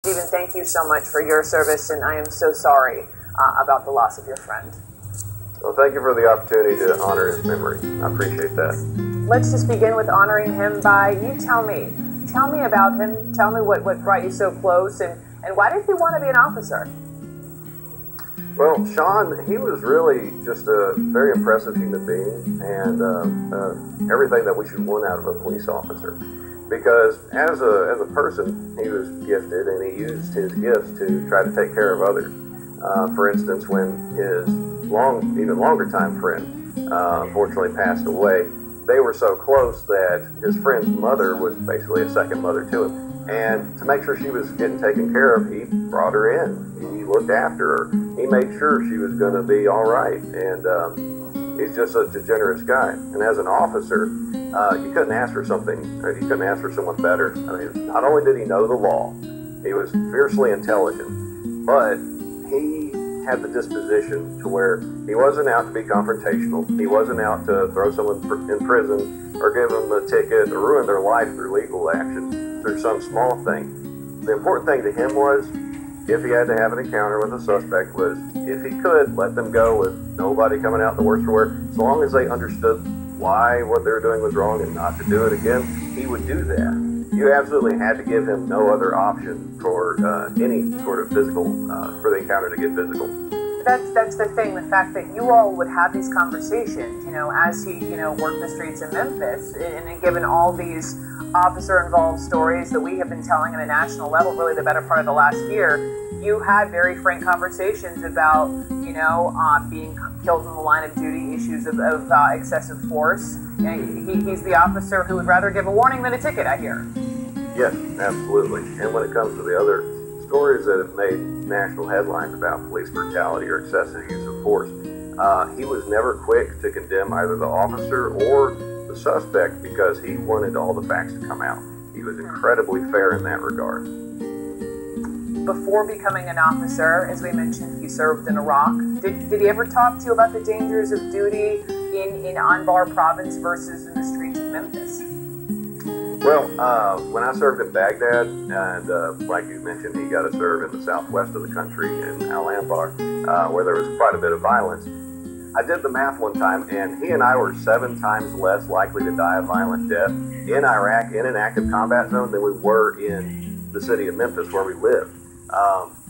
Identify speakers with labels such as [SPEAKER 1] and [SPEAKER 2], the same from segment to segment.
[SPEAKER 1] Stephen, thank you so much for your service, and I am so sorry about the loss of your friend.
[SPEAKER 2] Well, thank you for the opportunity to honor his memory. I appreciate that.
[SPEAKER 1] Let's just begin with honoring him by, you tell me about him. Tell me what brought you so close, and why did you want to be an officer?
[SPEAKER 2] Well, Sean, he was really just a very impressive human being, and everything that we should want out of a police officer. Because as a person, he was gifted, and he used his gifts to try to take care of others. For instance, when his even longer time friend unfortunately passed away, they were so close that his friend's mother was basically a second mother to him. And to make sure she was getting taken care of, he brought her in. He looked after her. He made sure she was going to be all right. And he's just such a generous guy. And as an officer, you couldn't ask for something, or you couldn't ask for someone better. I mean, not only did he know the law, he was fiercely intelligent, but he had the disposition to where he wasn't out to be confrontational. He wasn't out to throw someone in prison or give them a ticket or ruin their life through legal action, through some small thing. The important thing to him was, if he had to have an encounter with a suspect, was if he could, let them go with nobody coming out the worse for wear, as long as they understood why what they were doing was wrong and not to do it again, he would do that. You absolutely had to give him no other option for any sort of physical, for the encounter to get physical.
[SPEAKER 1] That's the thing, the fact that you all would have these conversations, as he, worked the streets in Memphis, and given all these officer-involved stories that we have been telling at a national level, really the better part of the last year, you had very frank conversations about, being killed in the line of duty, issues of excessive force. He's the officer who would rather give a warning than a ticket, I hear.
[SPEAKER 2] Yes, absolutely. And when it comes to the other stories that have made national headlines about police brutality or excessive use of force, he was never quick to condemn either the officer or the suspect because he wanted all the facts to come out. He was incredibly fair in that regard.
[SPEAKER 1] Before becoming an officer, as we mentioned, he served in Iraq. Did he ever talk to you about the dangers of duty in Anbar province versus in the streets of Memphis?
[SPEAKER 2] Well, when I served in Baghdad, and like you mentioned, he got to serve in the southwest of the country in Al-Anbar, where there was quite a bit of violence. I did the math one time, and he and I were 7 times less likely to die a violent death in Iraq in an active combat zone than we were in the city of Memphis where we lived.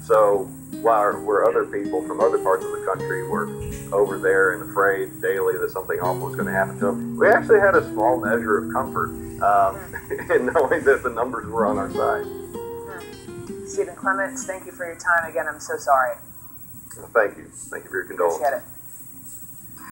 [SPEAKER 2] So where other people from other parts of the country were over there and afraid daily that something awful was going to happen to them, we actually had a small measure of comfort in knowing that the numbers were on our side.
[SPEAKER 1] Stephen Clements, thank you for your time again. I'm so sorry.
[SPEAKER 2] Thank you. Thank you for your condolences.
[SPEAKER 1] Appreciate it.